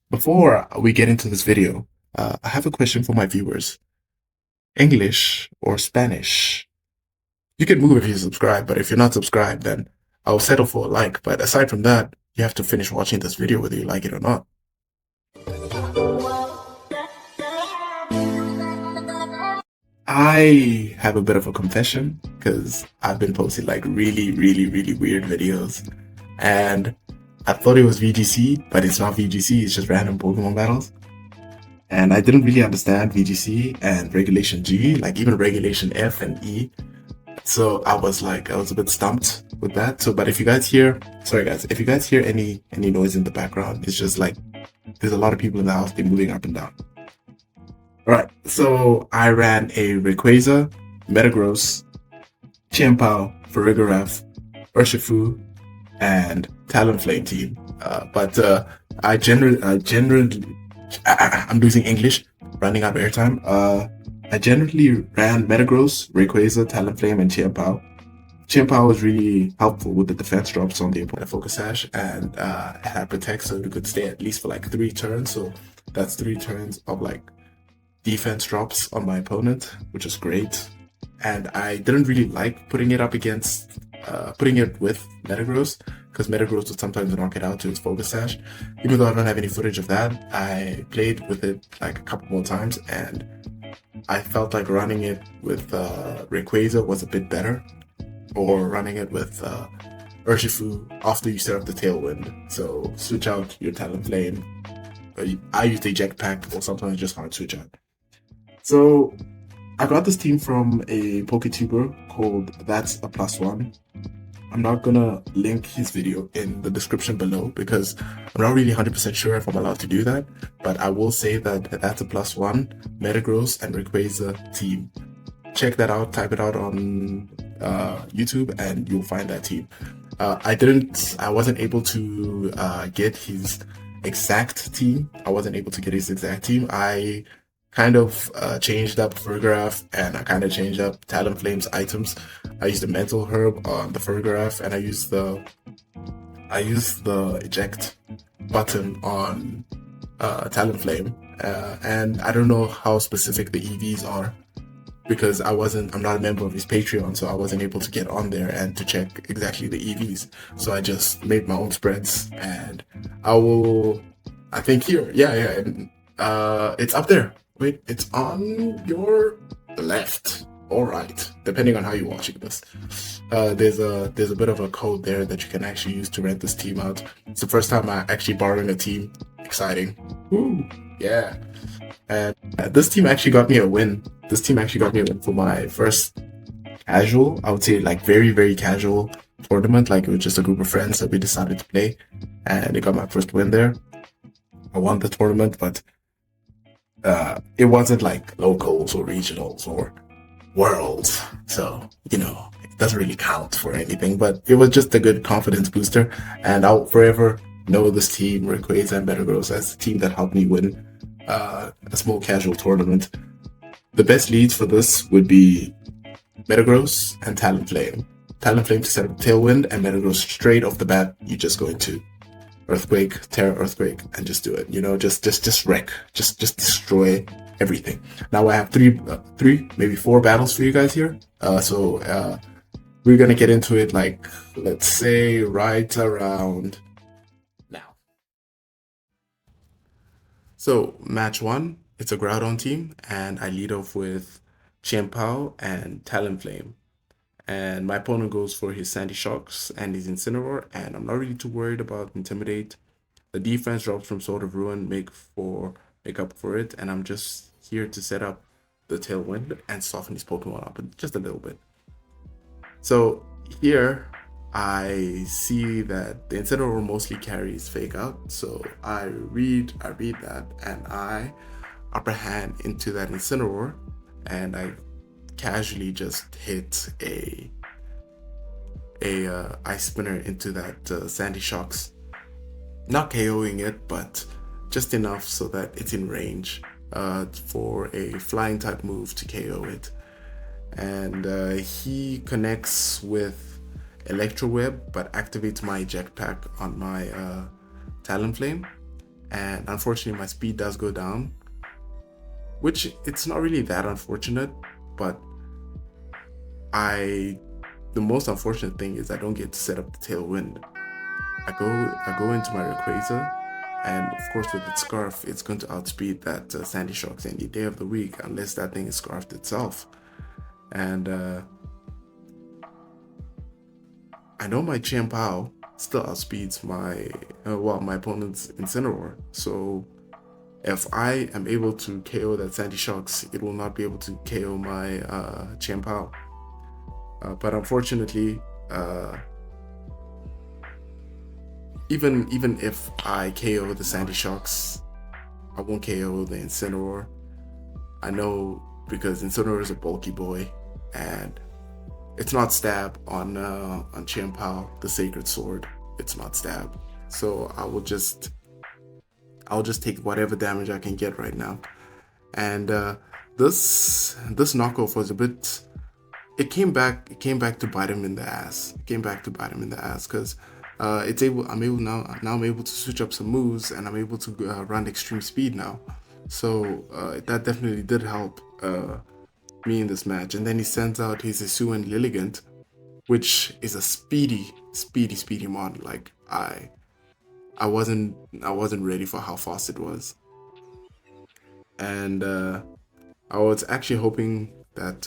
Before we get into this video, I have a question for my viewers. English or Spanish? You can move if you subscribe, but if you're not subscribed, then I'll settle for a like. But aside from that, you have to finish watching this video whether you like it or not. I have a bit of a confession because I've been posting like really weird videos, and I thought it was VGC, but it's not VGC, it's just random Pokemon battles. And I didn't really understand VGC and Regulation G, like even Regulation F and E. So I was a bit stumped with that. So, but if you guys hear, sorry guys, if you guys hear any noise in the background, it's just like there's a lot of people in the house, they're moving up and down. All right, so I ran a Rayquaza, Metagross, Chimpao, Farigiraf, Urshifu, and Talonflame team. I'm losing English, running out of airtime. I generally ran Metagross, Rayquaza, Talonflame, and Chimpao. Chimpao was really helpful with the defense drops on the opponent Focus Sash, and it had Protect, so you could stay at least for like 3 turns. So that's 3 turns of like defense drops on my opponent, which is great. And I didn't really like putting it with Metagross, because Metagross would sometimes knock it out to its Focus Sash. Even though I don't have any footage of that, I played with it like a couple more times, and I felt like running it with Rayquaza was a bit better, or running it with Urshifu after you set up the Tailwind. So switch out your Talonflame. I use the Eject Pack, or sometimes just can't switch out. So I got this team from a PokeTuber called THATSAPlusOne. I'm not gonna link his video in the description below because I'm not really 100% sure if I'm allowed to do that, but I will say that THATSAPlusOne, Metagross, and Rayquaza team. Check that out, type it out on YouTube, and you'll find that team. I wasn't able to get his exact team. I kind of changed up Farigiraf, and I kind of changed up Talonflame's items. I used the Mental Herb on the Farigiraf, and I used the eject button on Talonflame. And I don't know how specific the EVs are, because I'm not a member of his Patreon, so I wasn't able to get on there and to check exactly the EVs. So I just made my own spreads, and I think here, and it's up there. Wait, it's on your left or right, depending on how you're watching this. There's a bit of a code there that you can actually use to rent this team out. It's the first time I actually borrowing a team. Exciting. Woo, yeah. And this team actually got me a win. For my first casual, I would say like very casual tournament. Like it was just a group of friends that we decided to play, and it got my first win there. I won the tournament, but it wasn't like locals or regionals or worlds, so it doesn't really count for anything. But it was just a good confidence booster, and I'll forever know this team, Rayquaza and Metagross, as the team that helped me win a small casual tournament. The best leads for this would be Metagross and Talonflame. Talonflame to set up Tailwind, and Metagross straight off the bat, you just go into Earthquake, Terra Earthquake, and just do it. Just wreck, just destroy everything. Now I have three, maybe 4 battles for you guys here. So we're gonna get into it, like, let's say right around now. So match 1, it's a Groudon team, and I lead off with Chimpao and Talonflame. And my opponent goes for his Sandy Shocks and his Incineroar, and I'm not really too worried about Intimidate. The defense drops from Sword of Ruin make up for it, and I'm just here to set up the Tailwind and soften his Pokemon up just a little bit. So here I see that the Incineroar mostly carries Fake Out, so I read that, and I upper hand into that Incineroar, and I casually just hit a Ice Spinner into that Sandy Shocks, not KOing it, but just enough so that it's in range for a flying type move to KO it. And he connects with Electro Web, but activates my Eject Pack on my Talonflame, and unfortunately my speed does go down, which it's not really that unfortunate, but the most unfortunate thing is I don't get to set up the Tailwind. I go into my Rayquaza, and of course with its Scarf, it's going to outspeed that Sandy Shocks any day of the week, unless that thing is Scarfed itself. And I know my Chien-Pao still outspeeds my my opponent's Incineroar. So if I am able to KO that Sandy Shocks, it will not be able to KO my Chien-Pao. But unfortunately, even if I KO the Sandy Shocks, I won't KO the Incineroar. I know, because Incineroar is a bulky boy, and it's not stab on Chien-Pao, the Sacred Sword. It's not stab, so I'll just take whatever damage I can get right now. And this knockoff was a bit. It came back to bite him in the ass. Because I'm able to switch up some moves, and I'm able to run extreme speed now. So that definitely did help me in this match. And then he sends out his Hisuian Lilligant, which is a speedy mon. Like I wasn't ready for how fast it was, and I was actually hoping that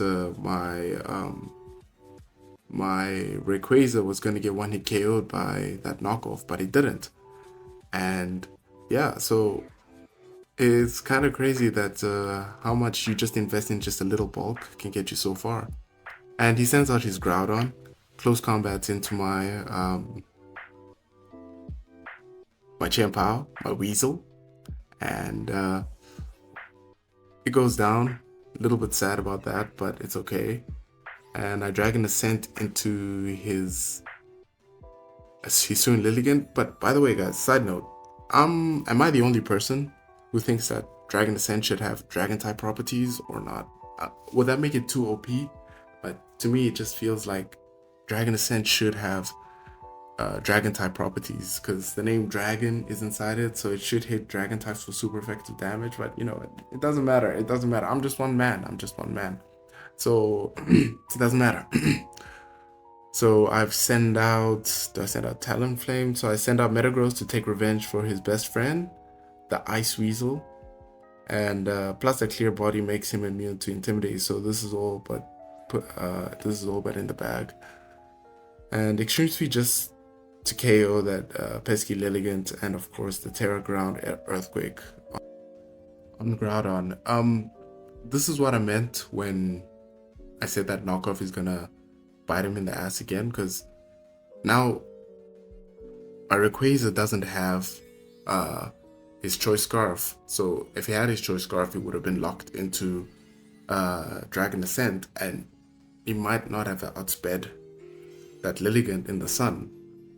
my Rayquaza was gonna get one hit KO'd by that knockoff, but it didn't. And yeah, so it's kind of crazy that how much you just invest in just a little bulk can get you so far. And he sends out his Groudon, close combats into my my Chien-Pao, my Weasel, and it goes down. A little bit sad about that, but it's okay. And I Dragon Ascent into his Hisuian Lilligant. But by the way, guys, side note, am I the only person who thinks that Dragon Ascent should have Dragon-type properties or not? Would that make it too OP? But to me, it just feels like Dragon Ascent should have Dragon-type properties, because the name Dragon is inside it, so it should hit Dragon types for super effective damage. But you know, it doesn't matter. I'm just one man. So it doesn't matter. So I've sent out. Do I send out Talonflame? So I send out Metagross to take revenge for his best friend, the Ice Weasel, and plus the Clear Body makes him immune to Intimidate. So this is all but in the bag. And Extreme Speed just to KO that pesky Lilligant, and of course the Terra Ground Earthquake on Groudon. This is what I meant when I said that knockoff is gonna bite him in the ass again, because now my Rayquaza doesn't have his Choice Scarf. So if he had his Choice Scarf, he would have been locked into Dragon Ascent, and he might not have outsped that Lilligant in the sun.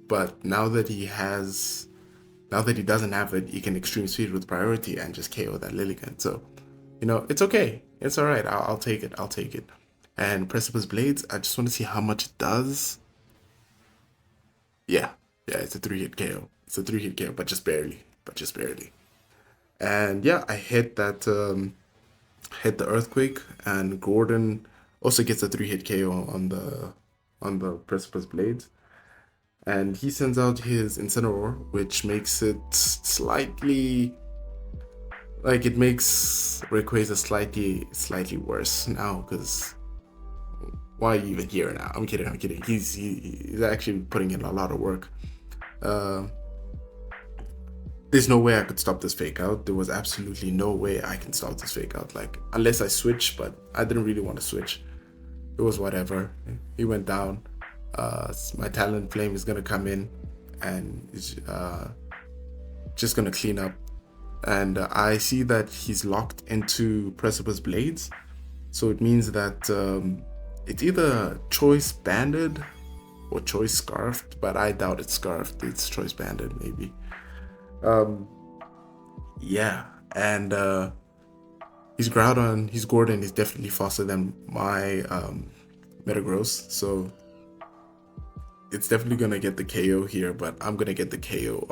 But now that he doesn't have it, he can Extreme Speed with priority and just KO that Lilligant. So, you know, it's okay. It's all right. I'll take it. And Precipice Blades, I just want to see how much it does. Yeah, it's a 3-hit KO. But just barely. And yeah, I hit the Earthquake, and Gordon also gets a 3-hit KO on the Precipice Blades. And he sends out his Incineroar, which makes it slightly, like, it makes Rayquaza slightly worse now, because why are you even here now? I'm kidding. He's actually putting in a lot of work. There's no way I could stop this fake out. There was absolutely no way I can stop this fake out, like, unless I switch, but I didn't really want to switch. It was whatever. He went down. My Talonflame is gonna come in and is just gonna clean up, and I see that he's locked into Precipice Blades, so it means that it's either Choice Banded or Choice Scarfed, but I doubt it's Scarfed. It's Choice Banded maybe. Yeah, and his Gordon is definitely faster than my Metagross, so it's definitely gonna get the KO here, but I'm gonna get the KO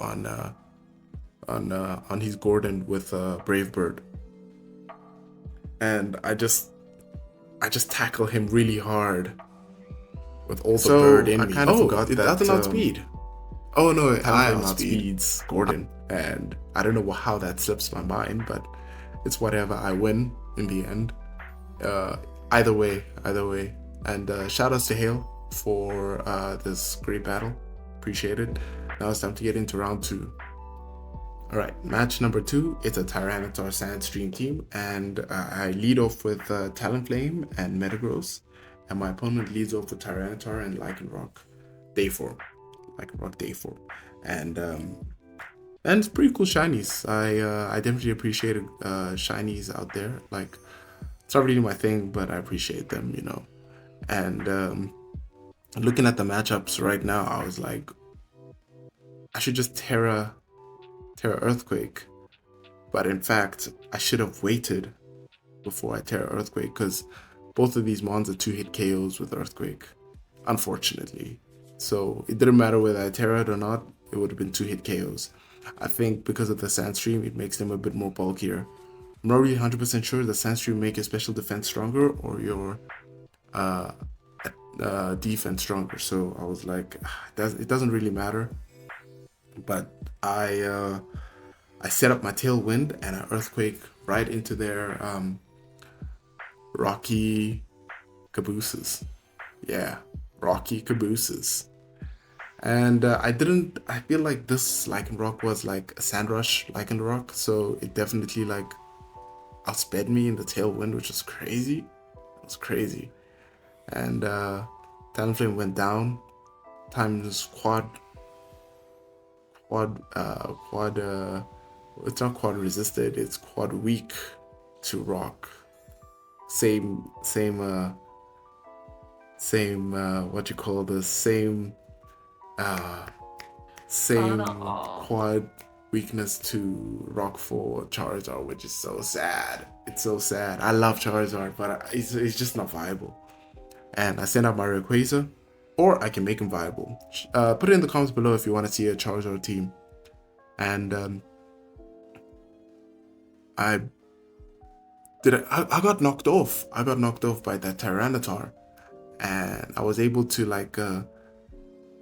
on his Gordon with Brave Bird, and I just tackle him really hard with all the bird in me. I kind of forgot that. That's an outspeed. Oh no, I outspeeds Gordon, and I don't know how that slips my mind, but it's whatever. I win in the end. Either way. And shout outs to Hale for this great battle. Appreciate it. Now it's time to get into round 2. Alright, match number 2. It's a Tyranitar Sandstream team, and I lead off with Talonflame and Metagross, and my opponent leads off with Tyranitar and Lycanroc Dayform. And it's pretty cool shinies. I definitely appreciated shinies out there. Like, it's not really my thing, but I appreciate them, you know. And looking at the matchups right now, I was like, I should just Terra Earthquake. But in fact, I should have waited before I Terra Earthquake, because both of these mons are 2-hit KOs with Earthquake, unfortunately. So it didn't matter whether I Terra it or not, it would have been 2-hit KOs. I think because of the Sandstream, it makes them a bit more bulkier. I'm not really 100% sure the Sandstream make your special defense stronger or your defense stronger. So I was like, it doesn't really matter. But I set up my Tailwind and an Earthquake right into their Rocky Cabooses. Yeah, Rocky Cabooses. And I feel like this Lycanroc was like a Sandrush Lycanroc, so it definitely like outsped me in the Tailwind, which was crazy. It was crazy. And Talonflame went down. Times it's not quad resisted, it's quad weak to rock. Same what you call this, same quad weakness to rock for Charizard, which is so sad. It's so sad. I love Charizard, but it's just not viable. And I send out my Rayquaza, or I can make him viable. Put it in the comments below if you want to see a Charizard team. And I got knocked off. I got knocked off by that Tyranitar, and I was able to like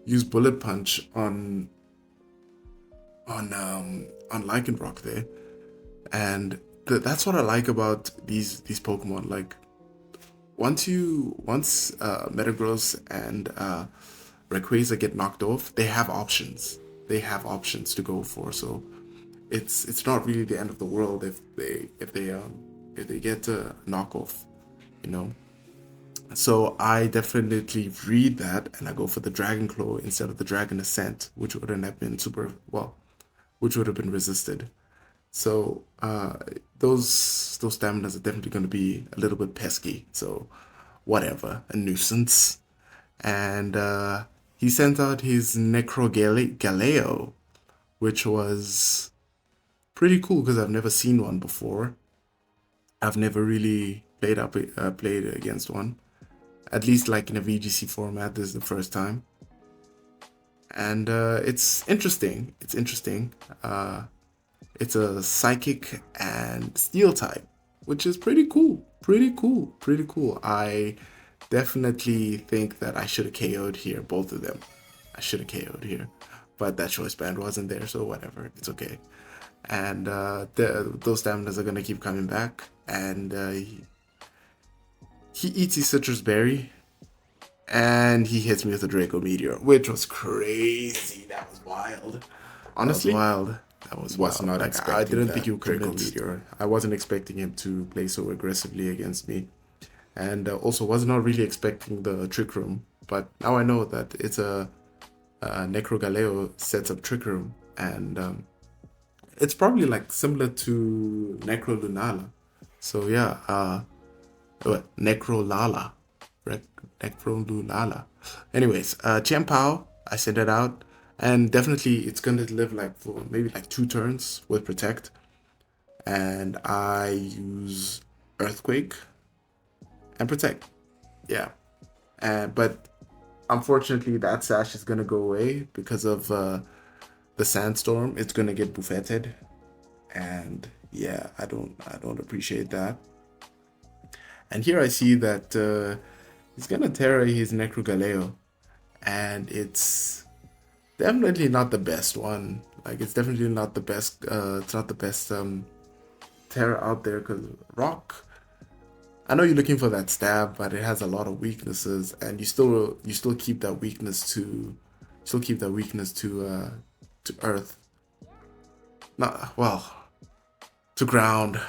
use Bullet Punch on Lycanroc there, and that's what I like about these Pokemon. Like, once Metagross and Rayquaza get knocked off, they have options. They have options to go for. So it's not really the end of the world if they get a knockoff, you know. So I definitely read that, and I go for the Dragon Claw instead of the Dragon Ascent, which wouldn't have been which would have been resisted. So those staminas are definitely going to be a little bit pesky. So whatever, a nuisance. And he sent out his Necrogleo, which was pretty cool because I've never seen one before. I've never really played against one, at least like in a VGC format. This is the first time, and it's interesting. It's interesting. It's a Psychic and Steel type, which is pretty cool. Pretty cool. I definitely think that I should have KO'd here, both of them. I should have KO'd here, but that choice band wasn't there, so whatever. It's okay. And those staminas are gonna keep coming back, and he eats his citrus berry, and he hits me with a Draco Meteor, which was crazy. That was wild. Honestly, that was wild. Not like, expecting I didn't think he would Draco Meteor. I wasn't expecting him to play so aggressively against me, and also was not really expecting the Trick Room. But now I know that it's a Necrogleo sets up Trick Room, and it's probably like similar to Necrolunala. So yeah, Necrolala. Necrolunala. Anyways, Chien-Pao, I sent it out, and definitely it's gonna live like for maybe like 2 turns with Protect. And I use Earthquake and Protect. Yeah. But unfortunately that sash is gonna go away because of the Sandstorm, it's gonna get buffeted, and yeah, I don't appreciate that. And here I see that he's gonna Terra his Necrogleo, and it's definitely not the best one. Like, it's definitely not the best. It's not the best Terra out there, because Rock. I know you're looking for that stab, but it has a lot of weaknesses, and you still keep that weakness to Earth. Not well, to ground.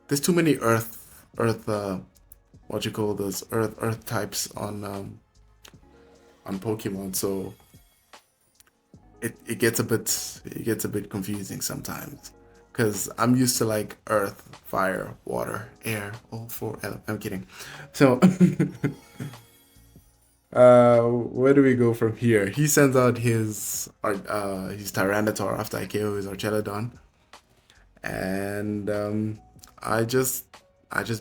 There's too many Earth what you call those Earth types on Pokemon, so it gets a bit confusing sometimes. Because I'm used to like earth, fire, water, air, all four. I'm kidding. So, where do we go from here? He sends out his Tyranitar after I KO his Archelodon, and I just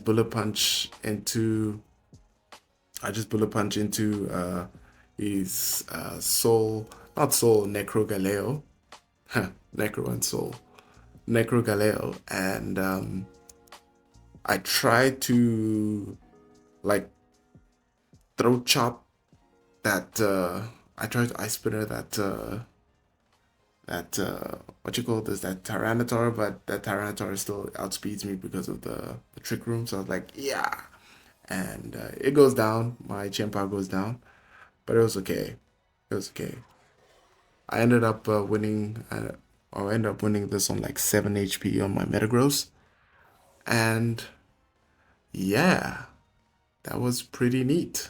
bullet punch into his not soul, Necrogaleo, Necro and soul. Necrogleo, and I tried to like throat chop that I tried to ice spinner that what you call this, that Tyranitar, but that Tyranitar still outspeeds me because of the trick room. So I was like, yeah, and it goes down. My Chien-Pao goes down, but it was okay. It was okay. I ended up winning. I ended up winning this on like 7 HP on my Metagross. And yeah, that was pretty neat.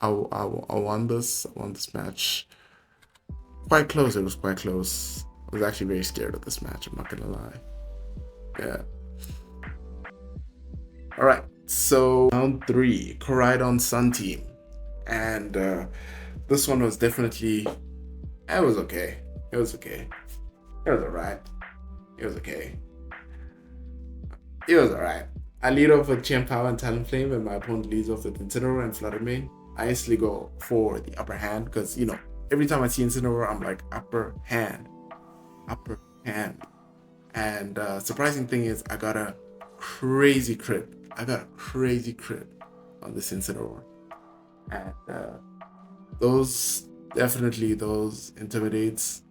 I won this match. Quite close. It was quite close. I was actually very scared of this match, I'm not gonna lie. Yeah. Alright, so round 3, Koraidon Sun Team. And this one was definitely, it was okay. It was okay. It was alright. It was okay. It was alright. I lead off with Chien-Pao and Talonflame, and my opponent leads off with Incineroar and Fluttermane. I instantly go for the upper hand because, you know, every time I see Incineroar, I'm like, upper hand. And surprising thing is, I got a crazy crit. on this Incineroar. And those intimidates.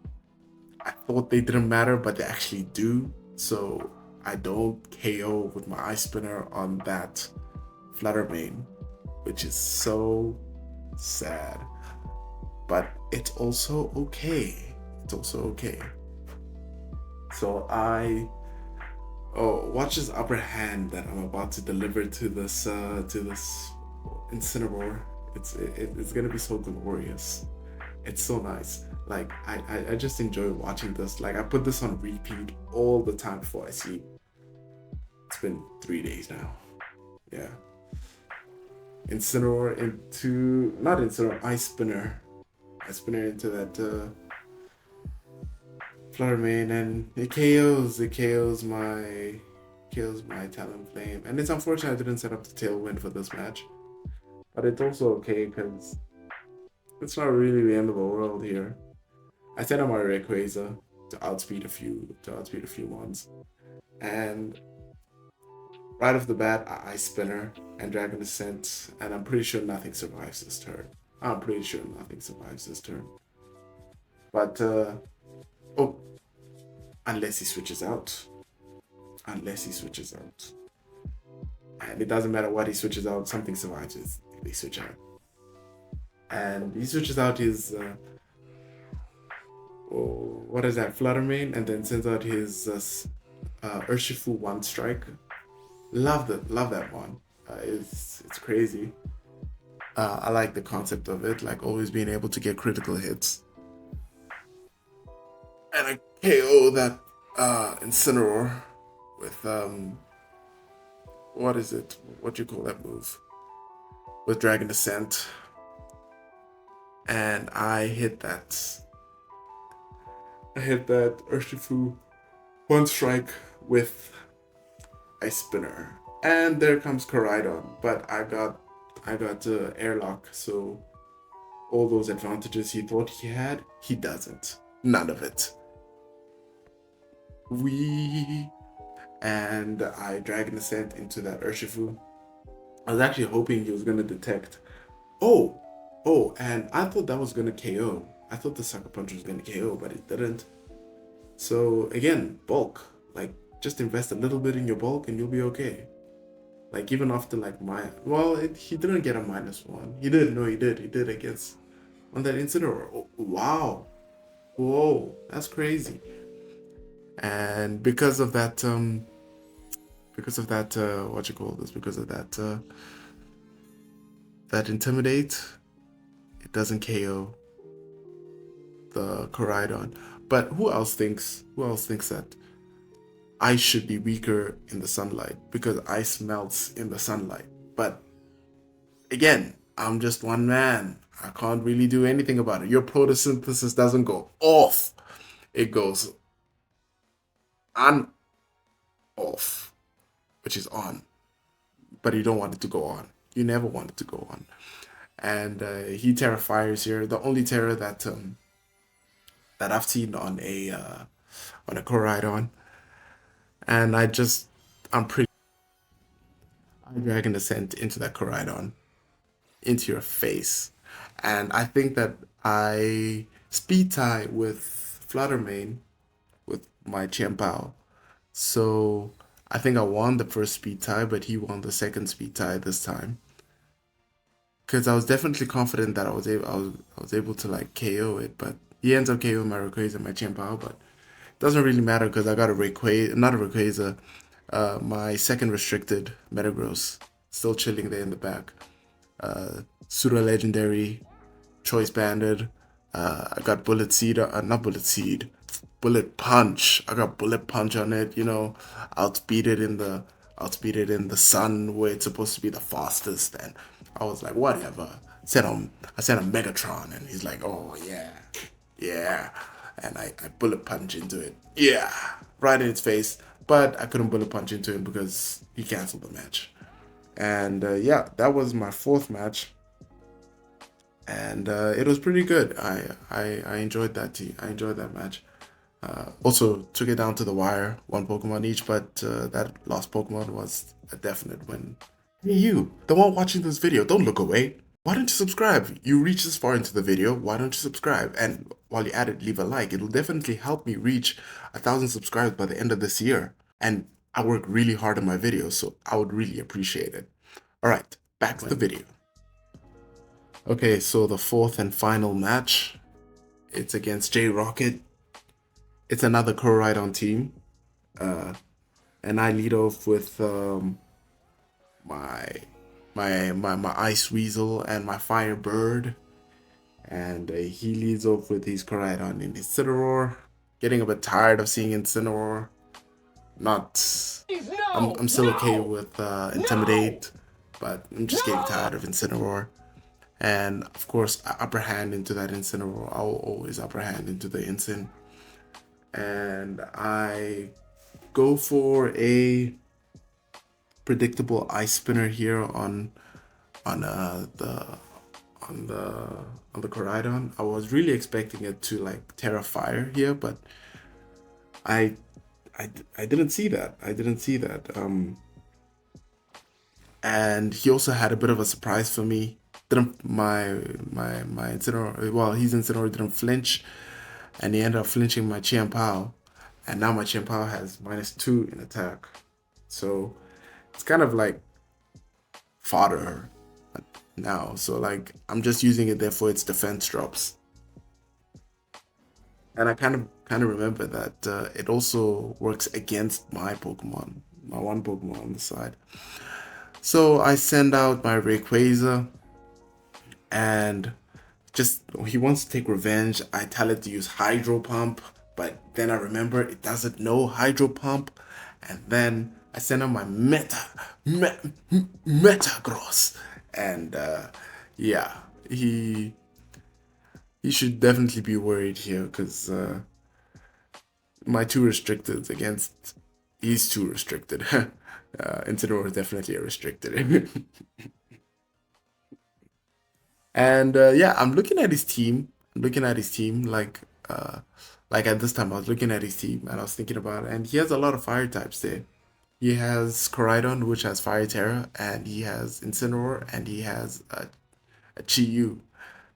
I thought they didn't matter, but they actually do. So I don't KO with my Ice Spinner on that Fluttermane, which is so sad. But it's also okay. So watch this upper hand that I'm about to deliver to this Incineroar. It's gonna be so glorious. It's so nice. Like, I just enjoy watching this. Like, I put this on repeat all the time before I sleep. It's been 3 days now. Yeah. Incineroar into, not Incineroar, Ice Spinner. Ice Spinner into that Fluttermane, and it KOs my Talonflame. And it's unfortunate I didn't set up the Tailwind for this match. But it's also okay because it's not really the end of the world here. I set up my Rayquaza to outspeed a few ones, and right off the bat, I Ice Spinner and Dragon Ascent, and I'm pretty sure nothing survives this turn. But unless he switches out, and it doesn't matter what he switches out, something survives if they switch out. And he switches out his what is that, Fluttermane, and then sends out his Urshifu One Strike. Love that one. It's crazy. I like the concept of it, like always being able to get critical hits. And I KO that Incineroar with what is it? What do you call that move? With Dragon Ascent. And I hit that Urshifu One Strike with Ice Spinner. And there comes Koraidon, but I got airlock, so all those advantages he thought he had, he doesn't. None of it. And I Dragon Ascent into that Urshifu. I was actually hoping he was gonna detect. And I thought that was gonna KO. I thought the Sucker Punch was gonna KO, but it didn't. So again, bulk. Like, just invest a little bit in your bulk and you'll be okay. Like, even after like he didn't get a -1. He did. No, he did. He did against on that Incineroar. Oh, wow. Whoa, that's crazy. And because of that, because of that Intimidate, it doesn't KO the Koraidon. But who else thinks that ice should be weaker in the sunlight because ice melts in the sunlight? But again, I'm just one man. I can't really do anything about it. Your photosynthesis doesn't go off. It goes off, which is on. But you don't want it to go on. You never want it to go on. And he Terra Fires here. The only Terra that I've seen on a Koraidon. And I'm pretty. I Dragon Ascent into that Koraidon, into your face. And I think that I speed tie with Fluttermane with my Chiempao. So I think I won the first speed tie, but he won the second speed tie this time. Because I was definitely confident that I was able to like KO it, but he ends up KOing my Rayquaza and my Chiempao, but it doesn't really matter because I got a Rayquaza, my second restricted Metagross, still chilling there in the back. Pseudo Legendary, Choice Banded. I got Bullet Punch. I got Bullet Punch on it. You know, outspeed it in the sun where it's supposed to be the fastest. And I was like, whatever. I sent a Megatron, and he's like, oh yeah. And I Bullet Punch into it, yeah, right in its face. But I couldn't Bullet Punch into him because he canceled the match. And that was my fourth match. And it was pretty good. I enjoyed that I enjoyed that match. Also took it down to the wire, one Pokemon each, but that last Pokemon was a definite win. Hey, you, the one watching this video, don't look away. Why don't you subscribe? You reach this far into the video, why don't you subscribe? And while you're at it, leave a like. It'll definitely help me reach 1,000 subscribers by the end of this year. And I work really hard on my videos, so I would really appreciate it. Alright, back to the video. Okay, so the fourth and final match, it's against J-Rocket. It's another Koraidon team. And I lead off with my Ice Weasel and my Firebird. And he leads off with his Koraidon in Incineroar. Getting a bit tired of seeing Incineroar. I'm still okay with Intimidate, but I'm just getting tired of Incineroar. And of course, upper hand into that Incineroar. I will always upper hand into the Incin. And I go for a predictable Ice Spinner here on the Koraidon. I was really expecting it to like Terra Fire here, but I didn't see that. And he also had a bit of a surprise for me. My Incineroar, well, his Incineroar didn't flinch, and he ended up flinching my Chiempao, and now my Chiempao has -2 in attack. So it's kind of like fodder now. So like I'm just using it there for its defense drops. And I kind of remember that it also works against my Pokemon, my one Pokemon on the side. So I send out my Rayquaza, and he wants to take revenge. I tell it to use Hydro Pump, but then I remember it doesn't know Hydro Pump, and then I send out my Metagross, and he should definitely be worried here because my two restricted against these two restricted. Incineroar is definitely a restricted. And yeah, I'm looking at his team. I'm looking at his team like at this time I was looking at his team and I was thinking about it, and he has a lot of fire types there. He has Koraidon, which has Fire Terra, and he has Incineroar, and he has a Chi-Yu.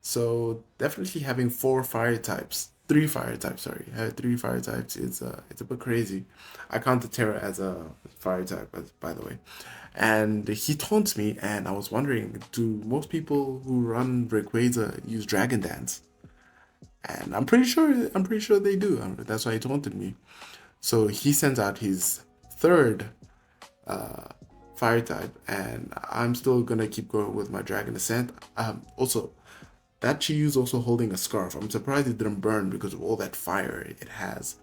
So definitely having three fire types. Sorry, three fire types. It's a bit crazy. I counted Terra as a fire type, by the way. And he taunts me, and I was wondering, do most people who run Rayquaza use Dragon Dance? And I'm pretty sure they do. That's why he taunted me. So he sends out his third uh, fire type, and I'm still gonna keep going with my Dragon Ascent. Also, that Chi-Yu's also holding a scarf. I'm surprised it didn't burn because of all that fire it has.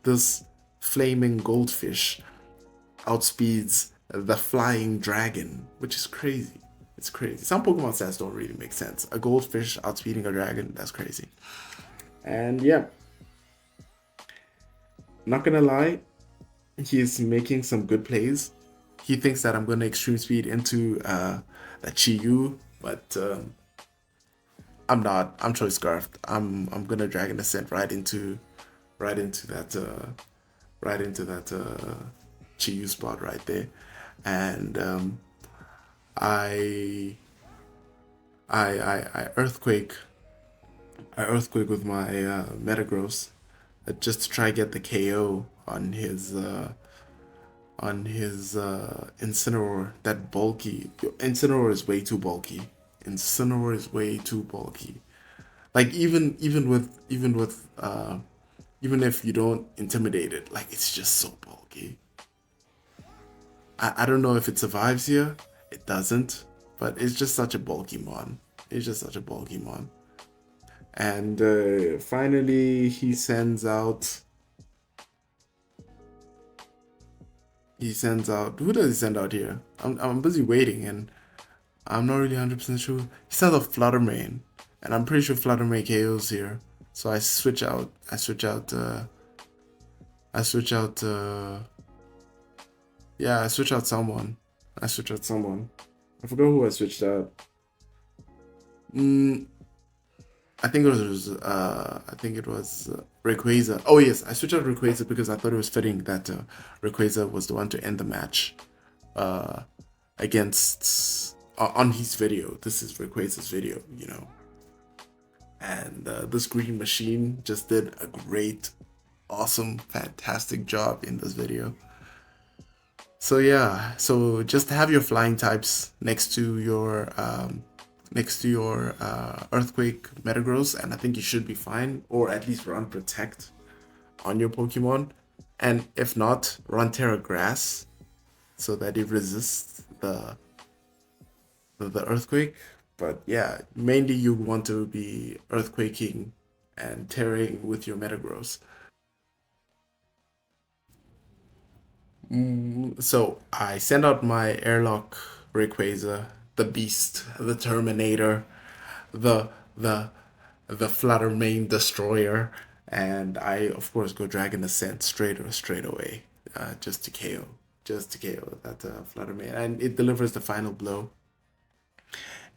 This flaming goldfish outspeeds the flying dragon, which is crazy. It's crazy. Some Pokemon stats don't really make sense. A goldfish outspeeding a dragon, that's crazy. And yeah, not gonna lie, he's making some good plays. He thinks that I'm gonna extreme speed into that Chi-Yu, but I'm not. I'm choice scarfed. I'm gonna Dragon Ascent right into that right into that Chi-Yu spot right there, and I I earthquake with my Metagross just to try get the KO on his Incineroar. That bulky Incineroar is way too bulky. Incineroar is way too bulky. Like even if you don't intimidate it, like it's just so bulky. I don't know if it survives here. It doesn't, but it's just such a bulky mon. It's just such a bulky mon. And finally, he sends out. He sends out. Who does he send out here? I'm busy waiting, and I'm not really 100% sure. He sends out Fluttermane, and I'm pretty sure Fluttermane KOs here. So I switch out. I switch out. I switch out. Yeah, I switch out someone. I switch out someone. I forgot who I switched out. Mm, I think it was Rayquaza. Oh yes, I switched out Rayquaza because I thought it was fitting that Rayquaza was the one to end the match uh, against on his video. This is Rayquaza's video, you know. And this green machine just did a great, awesome, fantastic job in this video. So yeah, so just have your flying types next to your earthquake Metagross, and I think you should be fine, or at least run protect on your Pokemon, and if not, run Terra Grass so that it resists the earthquake. But yeah, mainly you want to be earthquaking and tearing with your Metagross. So I send out my airlock Rayquaza, the Beast, the Terminator, the the the Fluttermane Destroyer, and I of course go Dragon Ascent straight away, just to KO that Fluttermane, and it delivers the final blow,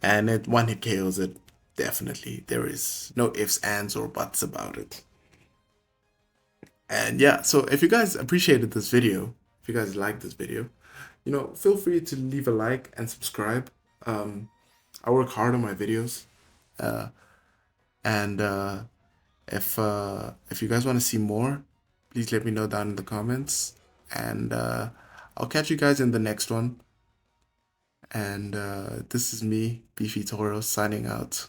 and it one hit KOs it. Definitely, there is no ifs, ands, or buts about it. And yeah, so if you guys appreciated this video, if you guys liked this video, you know, feel free to leave a like and subscribe. I work hard on my videos, uh, and if you guys want to see more, please let me know down in the comments, and I'll catch you guys in the next one. And this is me, Beefy Toro, signing out.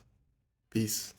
Peace.